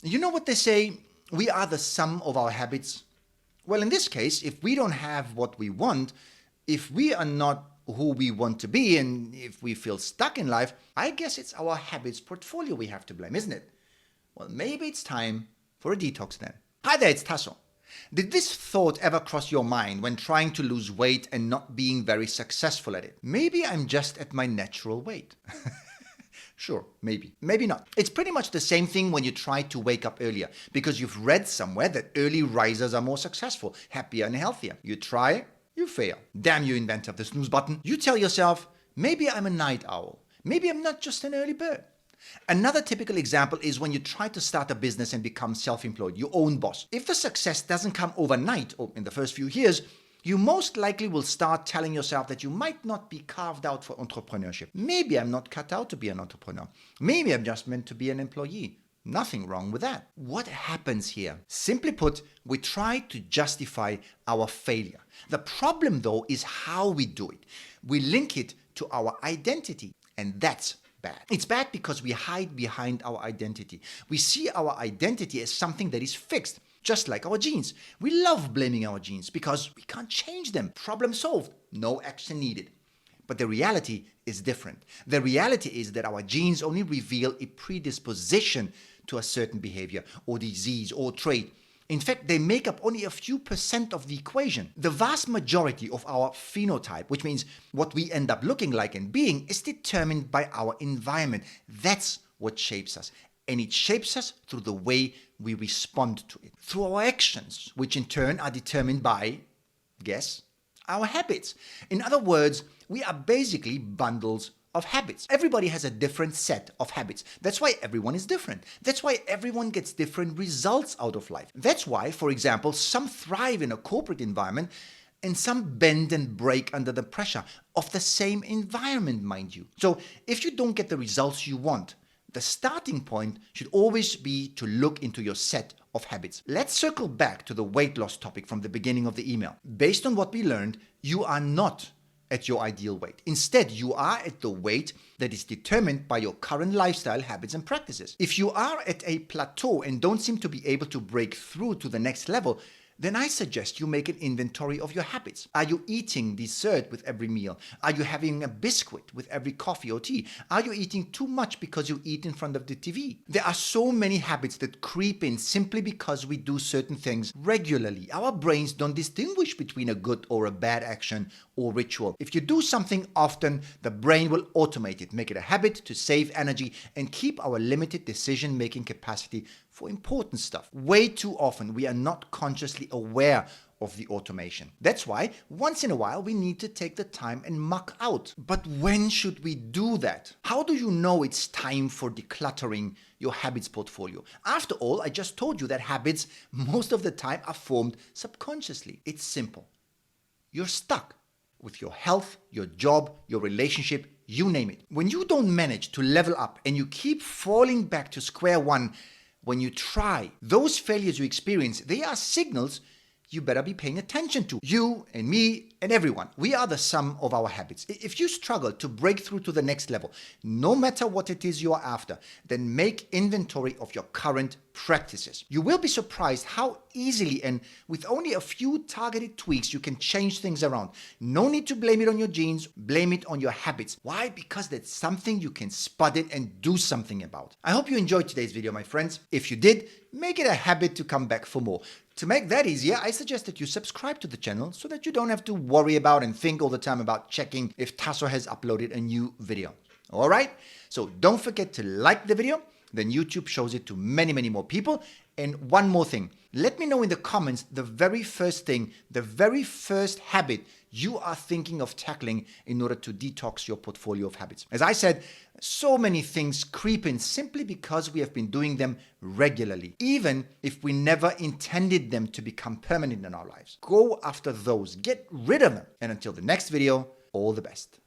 You know what they say? We are the sum of our habits. Well, in this case, if we don't have what we want, if we are not who we want to be, and if we feel stuck in life, I guess it's our habits portfolio we have to blame, isn't it? Well, maybe it's time for a detox then. Hi there, it's Tasso. Did this thought ever cross your mind when trying to lose weight and not being very successful at it? Maybe I'm just at my natural weight. Sure, maybe. Maybe not. It's pretty much the same thing when you try to wake up earlier because you've read somewhere that early risers are more successful, happier and healthier. You try, you fail. Damn you, inventor of the snooze button. You tell yourself, maybe I'm a night owl. Maybe I'm not just an early bird. Another typical example is when you try to start a business and become self-employed, your own boss. If the success doesn't come overnight or in the first few years, you most likely will start telling yourself that you might not be carved out for entrepreneurship. Maybe I'm not cut out to be an entrepreneur. Maybe I'm just meant to be an employee. Nothing wrong with that. What happens here? Simply put, we try to justify our failure. The problem, though, is how we do it. We link it to our identity, and that's bad. It's bad because we hide behind our identity. We see our identity as something that is fixed. Just like our genes. We love blaming our genes because we can't change them. Problem solved. No action needed. But the reality is different. The reality is that our genes only reveal a predisposition to a certain behavior or disease or trait. In fact, they make up only a few % of the equation. The vast majority of our phenotype, which means what we end up looking like and being, is determined by our environment. That's what shapes us. And it shapes us through the way we respond to it. Through our actions, which in turn are determined by, guess, our habits. In other words, we are basically bundles of habits. Everybody has a different set of habits. That's why everyone is different. That's why everyone gets different results out of life. That's why, for example, some thrive in a corporate environment and some bend and break under the pressure of the same environment, mind you. So if you don't get the results you want, the starting point should always be to look into your set of habits. Let's circle back to the weight loss topic from the beginning of the email. Based on what we learned, you are not at your ideal weight. Instead, you are at the weight that is determined by your current lifestyle, habits, and practices. If you are at a plateau and don't seem to be able to break through to the next level, then I suggest you make an inventory of your habits. Are you eating dessert with every meal? Are you having a biscuit with every coffee or tea? Are you eating too much because you eat in front of the TV? There are so many habits that creep in simply because we do certain things regularly. Our brains don't distinguish between a good or a bad action or ritual. If you do something often, the brain will automate it, make it a habit to save energy and keep our limited decision-making capacity for important stuff. Way too often, we are not consciously aware of the automation. That's why, once in a while, we need to take the time and muck out. But when should we do that? How do you know it's time for decluttering your habits portfolio? After all, I just told you that habits, most of the time, are formed subconsciously. It's simple. You're stuck with your health, your job, your relationship, you name it. When you don't manage to level up and you keep falling back to square one, when you try, those failures you experience, they are signals you better be paying attention to. You and me and everyone, we are the sum of our habits. If you struggle to break through to the next level, no matter what it is you are after, then make inventory of your current practices. You will be surprised how easily and with only a few targeted tweaks you can change things around. No need to blame it on your genes, blame it on your habits. Why? Because that's something you can spot it and do something about. I hope you enjoyed today's video, my friends. If you did, make it a habit to come back for more. To make that easier, I suggest that you subscribe to the channel so that you don't have to worry about and think all the time about checking if Tasso has uploaded a new video. All right? So don't forget to like the video. Then YouTube shows it to many, many more people. And one more thing, let me know in the comments the very first thing, the very first habit you are thinking of tackling in order to detox your portfolio of habits. As I said, so many things creep in simply because we have been doing them regularly, even if we never intended them to become permanent in our lives. Go after those, get rid of them. And until the next video, all the best.